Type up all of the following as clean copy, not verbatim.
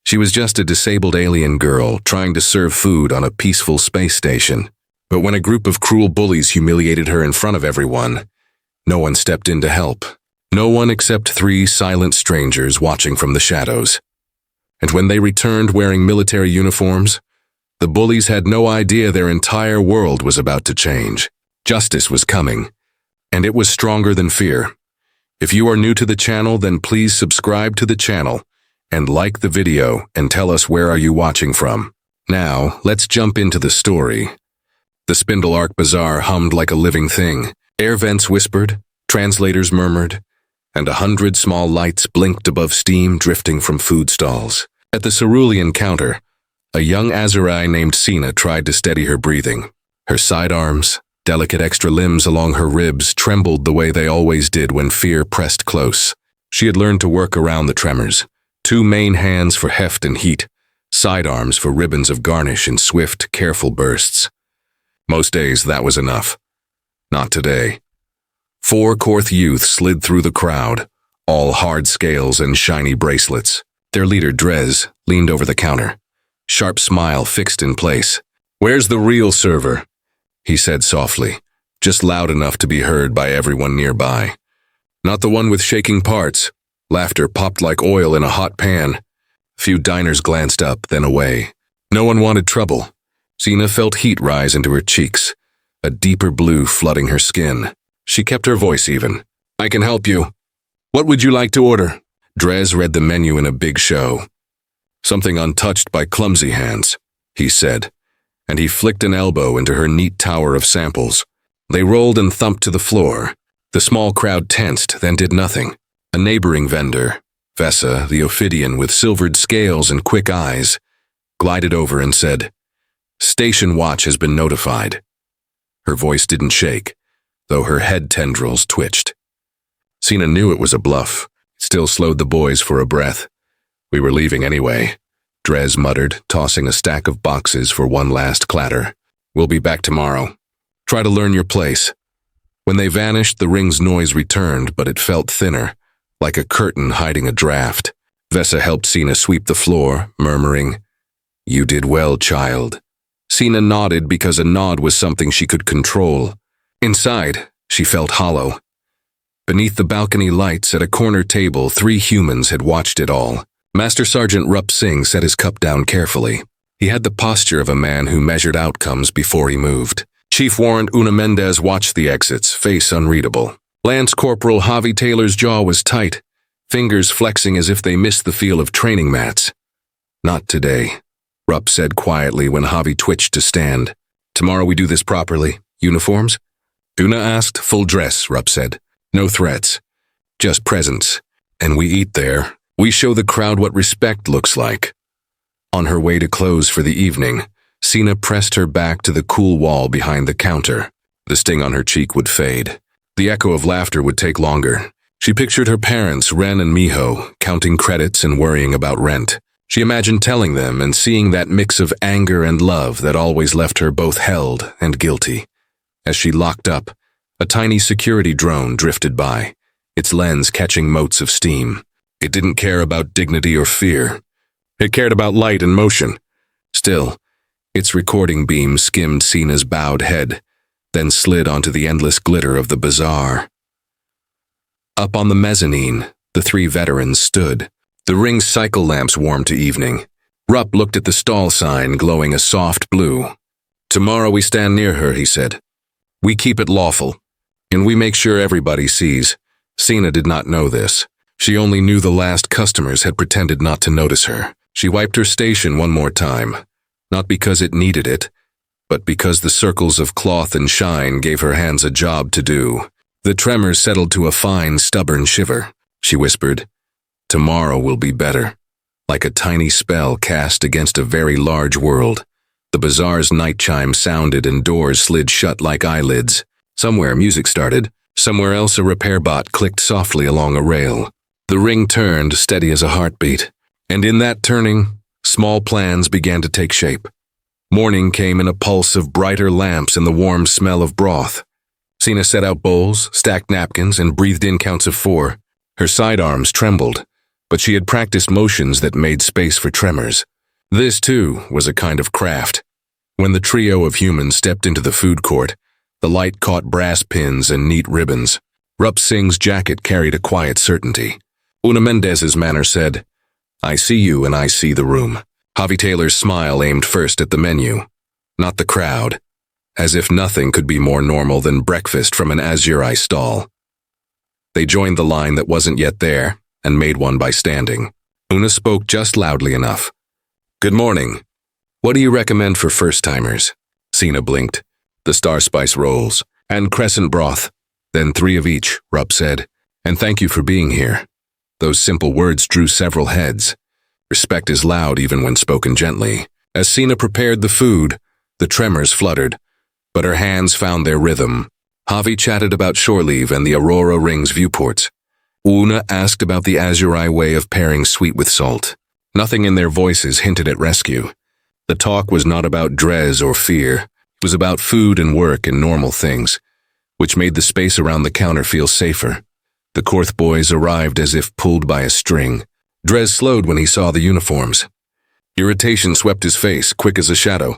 She was just a disabled alien girl trying to serve food on a peaceful space station. But when a group of cruel bullies humiliated her in front of everyone, no one stepped in to help. No one except 3 silent strangers watching from the shadows. And when they returned wearing military uniforms, the bullies had no idea their entire world was about to change. Justice was coming, and it was stronger than fear. If you are new to the channel, then please subscribe to the channel and like the video and tell us where are you watching from. Now, let's jump into the story. The Spindle Arc Bazaar hummed like a living thing. Air vents whispered, translators murmured, and 100 small lights blinked above steam drifting from food stalls. At the cerulean counter, a young Azurai named Sina tried to steady her breathing. Her sidearms, delicate extra limbs along her ribs, trembled the way they always did when fear pressed close. She had learned to work around the tremors. 2 main hands for heft and heat, sidearms for ribbons of garnish in swift, careful bursts. Most days that was enough. Not today. 4 Korth youth slid through the crowd, all hard scales and shiny bracelets. Their leader, Drez, leaned over the counter, sharp smile fixed in place. "Where's the real server?" he said softly, just loud enough to be heard by everyone nearby. "Not the one with shaking parts." Laughter popped like oil in a hot pan. Few diners glanced up, then away. No one wanted trouble. Sina felt heat rise into her cheeks, a deeper blue flooding her skin. She kept her voice even. "I can help you. What would you like to order?" Drez read the menu in a big show. "Something untouched by clumsy hands," he said, and he flicked an elbow into her neat tower of samples. They rolled and thumped to the floor. The small crowd tensed, then did nothing. A neighboring vendor, Vessa, the Ophidian with silvered scales and quick eyes, glided over and said, "Station watch has been notified." Her voice didn't shake, though her head tendrils twitched. Sina knew it was a bluff. It still slowed the boys for a breath. "We were leaving anyway," Drez muttered, tossing a stack of boxes for one last clatter. "We'll be back tomorrow. Try to learn your place." When they vanished, the ring's noise returned, but it felt thinner, like a curtain hiding a draft. Vessa helped Sina sweep the floor, murmuring, "You did well, child." Sina nodded because a nod was something she could control. Inside, she felt hollow. Beneath the balcony lights at a corner table, 3 humans had watched it all. Master Sergeant Rup Singh set his cup down carefully. He had the posture of a man who measured outcomes before he moved. Chief Warrant Una Mendez watched the exits, face unreadable. Lance Corporal Javi Taylor's jaw was tight, fingers flexing as if they missed the feel of training mats. "Not today," Rupp said quietly when Javi twitched to stand. "Tomorrow we do this properly. Uniforms?" Una asked. "Full dress," Rupp said. "No threats. Just presence. And we eat there. We show the crowd what respect looks like." On her way to close for the evening, Sina pressed her back to the cool wall behind the counter. The sting on her cheek would fade. The echo of laughter would take longer. She pictured her parents, Ren and Miho, counting credits and worrying about rent. She imagined telling them and seeing that mix of anger and love that always left her both held and guilty. As she locked up, a tiny security drone drifted by, its lens catching motes of steam. It didn't care about dignity or fear. It cared about light and motion. Still, its recording beam skimmed Sina's bowed head, then slid onto the endless glitter of the bazaar. Up on the mezzanine, the 3 veterans stood. The ring's cycle lamps warmed to evening. Rupp looked at the stall sign glowing a soft blue. "Tomorrow we stand near her," he said. "We keep it lawful, and we make sure everybody sees." Sina did not know this. She only knew the last customers had pretended not to notice her. She wiped her station one more time, not because it needed it, but because the circles of cloth and shine gave her hands a job to do. The tremors settled to a fine, stubborn shiver. She whispered, "Tomorrow will be better," like a tiny spell cast against a very large world. The bazaar's night chime sounded and doors slid shut like eyelids. Somewhere music started, somewhere else a repair bot clicked softly along a rail. The ring turned, steady as a heartbeat, and in that turning, small plans began to take shape. Morning came in a pulse of brighter lamps and the warm smell of broth. Sina set out bowls, stacked napkins, and breathed in counts of 4. Her sidearms trembled, but she had practiced motions that made space for tremors. This, too, was a kind of craft. When the trio of humans stepped into the food court, the light caught brass pins and neat ribbons. Rup Singh's jacket carried a quiet certainty. Una Mendez's manner said, "I see you and I see the room." Javi Taylor's smile aimed first at the menu, not the crowd, as if nothing could be more normal than breakfast from an Azuri stall. They joined the line that wasn't yet there and made one by standing. Una spoke just loudly enough. "Good morning. What do you recommend for first-timers?" Sina blinked. "The star spice rolls and crescent broth. Then 3 of each," Rupp said. "And thank you for being here." Those simple words drew several heads. Respect is loud even when spoken gently. As Sina prepared the food, the tremors fluttered, but her hands found their rhythm. Javi chatted about shore leave and the Aurora Rings viewports. Una asked about the Azuri way of pairing sweet with salt. Nothing in their voices hinted at rescue. The talk was not about Drez or fear. It was about food and work and normal things, which made the space around the counter feel safer. The Korth boys arrived as if pulled by a string. Drez slowed when he saw the uniforms. Irritation swept his face, quick as a shadow.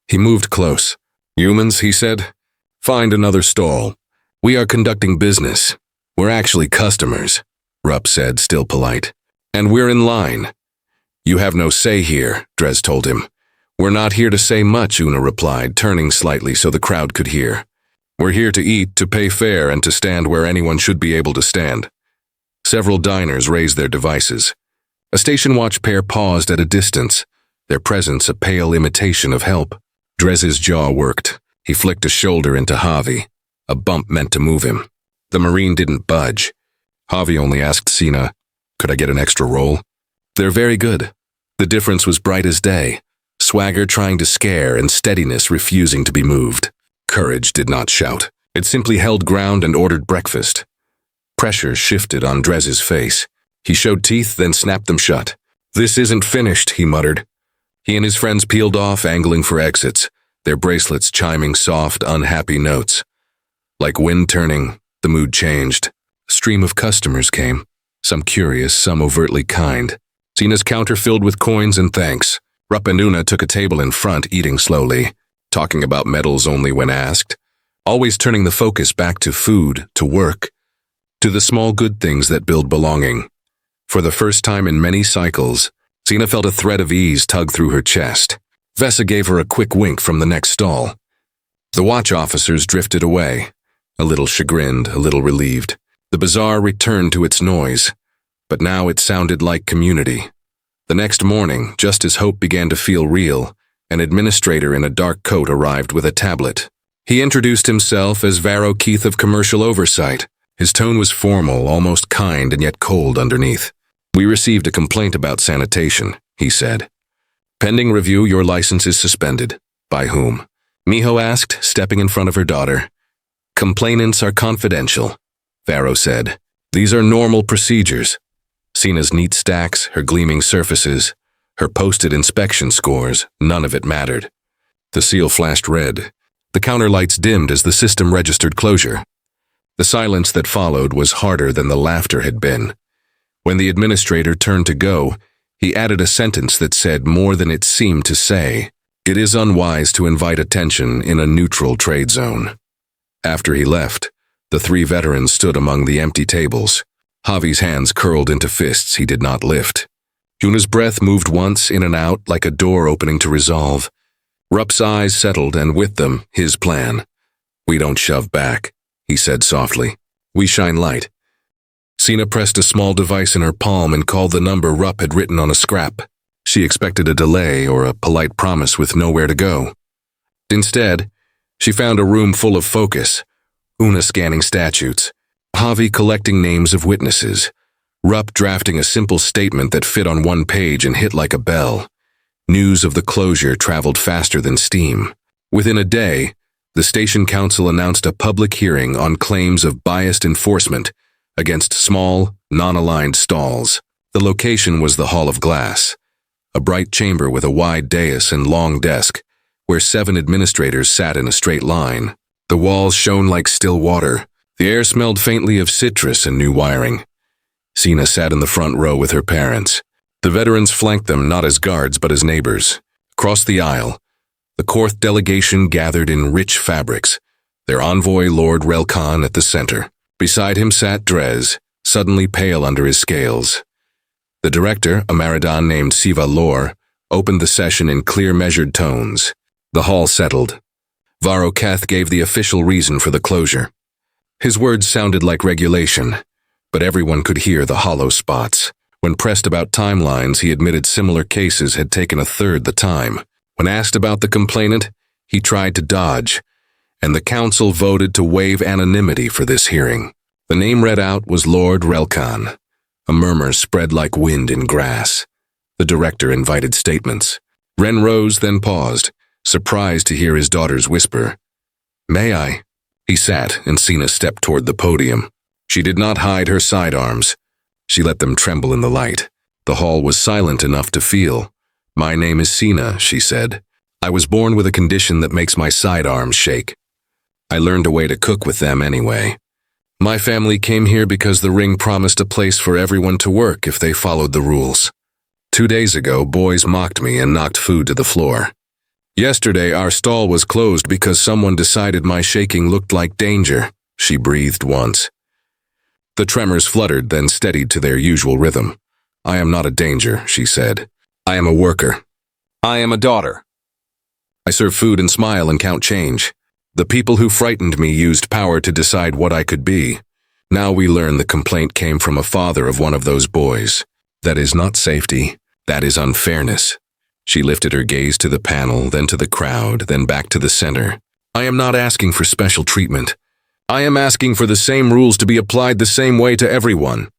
He moved close. "Humans," he said, "find another stall. We are conducting business. We're actually customers," Rupp said, still polite. "And we're in line." "You have no say here," Drez told him. "We're not here to say much," Una replied, turning slightly so the crowd could hear. "We're here to eat, to pay fare, and to stand where anyone should be able to stand." Several diners raised their devices. A station watch pair paused at a distance, their presence a pale imitation of help. Drez's jaw worked. He flicked a shoulder into Javi, a bump meant to move him. The Marine didn't budge. Javi only asked Sina, "Could I get an extra roll?" "They're very good." The difference was bright as day, swagger trying to scare and steadiness refusing to be moved. Courage did not shout. It simply held ground and ordered breakfast. Pressure shifted on Drez's face. He showed teeth, then snapped them shut. "This isn't finished," he muttered. He and his friends peeled off, angling for exits, their bracelets chiming soft, unhappy notes. Like wind turning, the mood changed. A stream of customers came, some curious, some overtly kind. Sina's counter filled with coins and thanks. Rupp and Una took a table in front, eating slowly, talking about medals only when asked, always turning the focus back to food, to work, to the small good things that build belonging. For the first time in many cycles, Sina felt a thread of ease tug through her chest. Vesa gave her a quick wink from the next stall. The watch officers drifted away, a little chagrined, a little relieved. The bazaar returned to its noise, but now it sounded like community. The next morning, just as hope began to feel real, an administrator in a dark coat arrived with a tablet. He introduced himself as Varro Keith of Commercial Oversight. His tone was formal, almost kind, and yet cold underneath. "We received a complaint about sanitation," he said. "Pending review, your license is suspended." "By whom?" Miho asked, stepping in front of her daughter. "Complainants are confidential," Varro said. "These are normal procedures." Sina's neat stacks, her gleaming surfaces, her posted inspection scores, none of it mattered. The seal flashed red. The counter lights dimmed as the system registered closure. The silence that followed was harder than the laughter had been. When the administrator turned to go, he added a sentence that said more than it seemed to say. "It is unwise to invite attention in a neutral trade zone." After he left, the 3 veterans stood among the empty tables. Javi's hands curled into fists he did not lift. Una's breath moved once in and out like a door opening to resolve. Rupp's eyes settled, and with them, his plan. "We don't shove back," he said softly. "We shine light." Sina pressed a small device in her palm and called the number Rupp had written on a scrap. She expected a delay or a polite promise with nowhere to go. Instead, she found a room full of focus, Una scanning statutes, Javi collecting names of witnesses, Rupp drafting a simple statement that fit on one page and hit like a bell. News of the closure traveled faster than steam. Within a day, the station council announced a public hearing on claims of biased enforcement against small, non-aligned stalls. The location was the Hall of Glass, a bright chamber with a wide dais and long desk, where 7 administrators sat in a straight line. The walls shone like still water. The air smelled faintly of citrus and new wiring. Sina sat in the front row with her parents. The veterans flanked them not as guards but as neighbors. Across the aisle, the court delegation gathered in rich fabrics, their envoy Lord Relkan at the center. Beside him sat Dres, suddenly pale under his scales. The director, a Maradan named Siva Lor, opened the session in clear, measured tones. The hall settled. Varoketh gave the official reason for the closure. His words sounded like regulation, but everyone could hear the hollow spots. When pressed about timelines, he admitted similar cases had taken a third the time. When asked about the complainant, he tried to dodge, and the council voted to waive anonymity for this hearing. The name read out was Lord Relkan. A murmur spread like wind in grass. The director invited statements. Ren rose, then paused, surprised to hear his daughters whisper, "May I?" He sat, and Sina stepped toward the podium. She did not hide her sidearms. She let them tremble in the light. The hall was silent enough to feel. "My name is Sina," she said. "I was born with a condition that makes my sidearms shake. I learned a way to cook with them anyway. My family came here because the ring promised a place for everyone to work if they followed the rules. 2 days ago, boys mocked me and knocked food to the floor. Yesterday, our stall was closed because someone decided my shaking looked like danger," she breathed once. The tremors fluttered, then steadied to their usual rhythm. "I am not a danger," she said. "I am a worker. I am a daughter. I serve food and smile and count change. The people who frightened me used power to decide what I could be. Now we learn the complaint came from a father of one of those boys. That is not safety. That is unfairness." She lifted her gaze to the panel, then to the crowd, then back to the center. "I am not asking for special treatment. I am asking for the same rules to be applied the same way to everyone."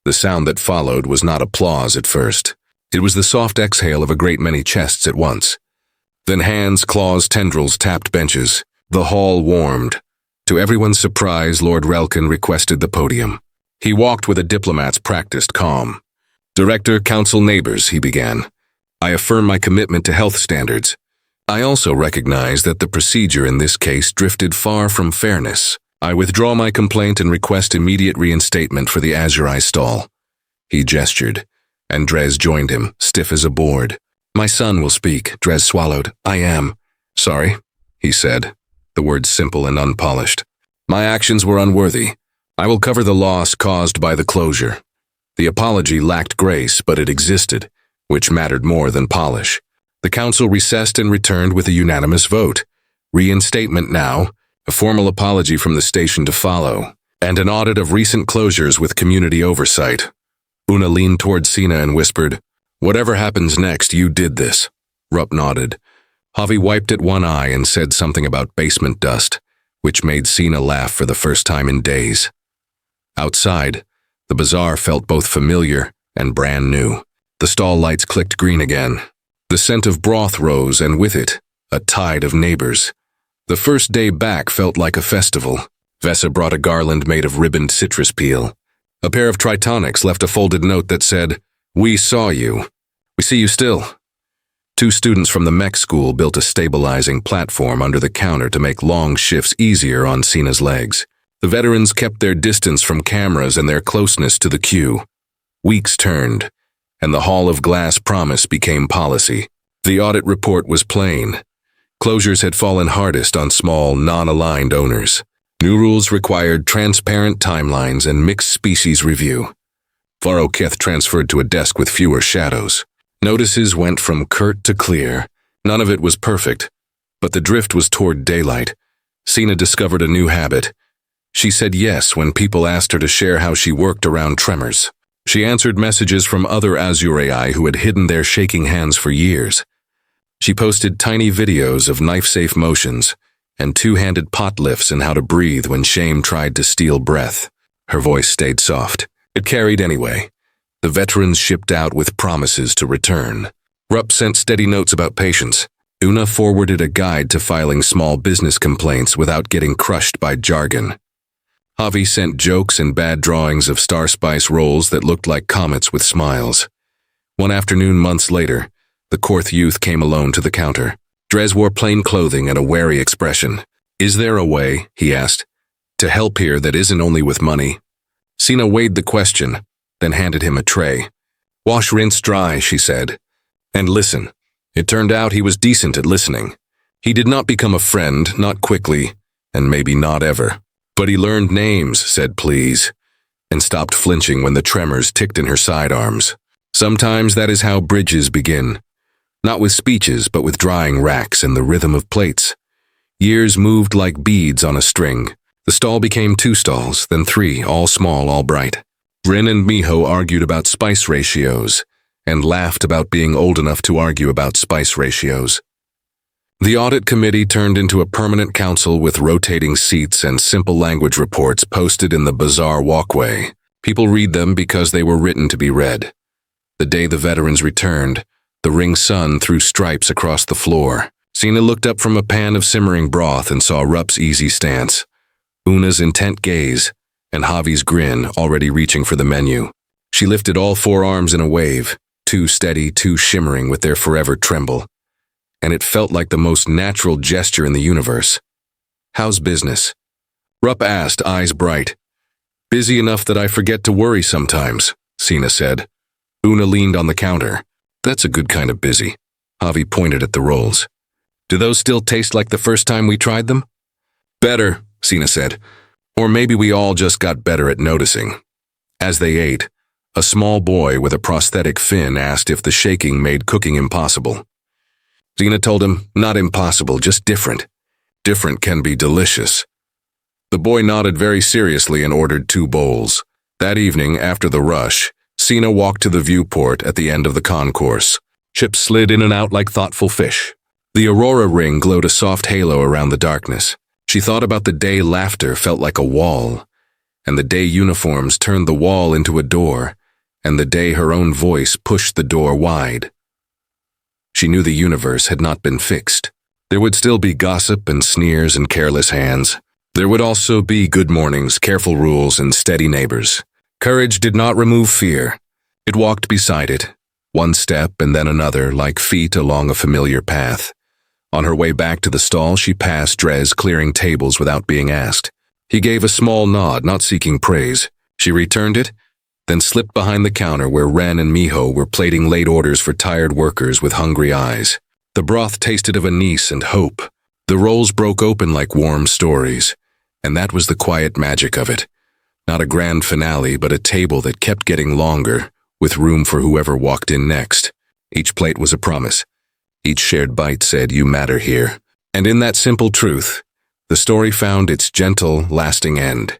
The sound that followed was not applause at first. It was the soft exhale of a great many chests at once. Then hands, claws, tendrils tapped benches. The hall warmed. To everyone's surprise, Lord Relkan requested the podium. He walked with a diplomat's practiced calm. "Director, council, neighbors," he began. "I affirm my commitment to health standards. I also recognize that the procedure in this case drifted far from fairness. I withdraw my complaint and request immediate reinstatement for the Azuri stall." He gestured, and Dres joined him, stiff as a board. "My son will speak," Dres swallowed. "I am." "Sorry," he said, the words simple and unpolished. "My actions were unworthy. I will cover the loss caused by the closure." The apology lacked grace, but it existed, which mattered more than polish. The council recessed and returned with a unanimous vote. Reinstatement now, a formal apology from the station to follow, and an audit of recent closures with community oversight. Una leaned toward Sina and whispered, "Whatever happens next, you did this." Rupp nodded. Javi wiped at one eye and said something about basement dust, which made Sina laugh for the first time in days. Outside, the bazaar felt both familiar and brand new. The stall lights clicked green again. The scent of broth rose, and with it, a tide of neighbors. The first day back felt like a festival. Vesa brought a garland made of ribboned citrus peel. A pair of Tritonics left a folded note that said, "We saw you. We see you still." 2 students from the mech school built a stabilizing platform under the counter to make long shifts easier on Sina's legs. The veterans kept their distance from cameras and their closeness to the queue. Weeks turned, and the Hall of Glass promise became policy. The audit report was plain. Closures had fallen hardest on small, non-aligned owners. New rules required transparent timelines and mixed species review. Varoketh transferred to a desk with fewer shadows. Notices went from curt to clear. None of it was perfect, but the drift was toward daylight. Sina discovered a new habit. She said yes when people asked her to share how she worked around tremors. She answered messages from other Azurei who had hidden their shaking hands for years. She posted tiny videos of knife-safe motions and 2-handed pot lifts and how to breathe when shame tried to steal breath. Her voice stayed soft. It carried anyway. The veterans shipped out with promises to return. Rupp sent steady notes about patience. Una forwarded a guide to filing small business complaints without getting crushed by jargon. Javi sent jokes and bad drawings of Star Spice rolls that looked like comets with smiles. One afternoon months later, the Korth youth came alone to the counter. Dres wore plain clothing and a wary expression. "Is there a way," he asked, "to help here that isn't only with money?" Sina weighed the question. then handed him a tray. "Wash, rinse, dry," she said. "And listen." It turned out he was decent at listening. He did not become a friend, not quickly, and maybe not ever. But he learned names, said please, and stopped flinching when the tremors ticked in her sidearms. Sometimes that is how bridges begin. Not with speeches, but with drying racks and the rhythm of plates. Years moved like beads on a string. The stall became 2 stalls, then 3, all small, all bright. Rin and Miho argued about spice ratios, and laughed about being old enough to argue about spice ratios. The audit committee turned into a permanent council with rotating seats and simple language reports posted in the bizarre walkway. People read them because they were written to be read. The day the veterans returned, the ring sun threw stripes across the floor. Sina looked up from a pan of simmering broth and saw Rup's easy stance, Una's intent gaze, and Javi's grin already reaching for the menu. She lifted all 4 arms in a wave, 2 steady, 2 shimmering with their forever tremble. And it felt like the most natural gesture in the universe. "How's business?" Rupp asked, eyes bright. "Busy enough that I forget to worry sometimes," Sina said. Una leaned on the counter. "That's a good kind of busy." Javi pointed at the rolls. "Do those still taste like the first time we tried them?" "Better," Sina said. "Or maybe we all just got better at noticing." As they ate, a small boy with a prosthetic fin asked if the shaking made cooking impossible. Sina told him, "Not impossible, just different. Different can be delicious." The boy nodded very seriously and ordered 2 bowls. That evening, after the rush, Sina walked to the viewport at the end of the concourse. Chips slid in and out like thoughtful fish. The Aurora ring glowed a soft halo around the darkness. She thought about the day laughter felt like a wall, and the day uniforms turned the wall into a door, and the day her own voice pushed the door wide. She knew the universe had not been fixed. There would still be gossip and sneers and careless hands. There would also be good mornings, careful rules, and steady neighbors. Courage did not remove fear. It walked beside it, 1 step and then another, like feet along a familiar path. On her way back to the stall, she passed Drez clearing tables without being asked. He gave a small nod, not seeking praise. She returned it, then slipped behind the counter where Ren and Miho were plating late orders for tired workers with hungry eyes. The broth tasted of anise and hope. The rolls broke open like warm stories, and that was the quiet magic of it. Not a grand finale, but a table that kept getting longer, with room for whoever walked in next. Each plate was a promise. Each shared bite said, "You matter here." And in that simple truth, the story found its gentle, lasting end.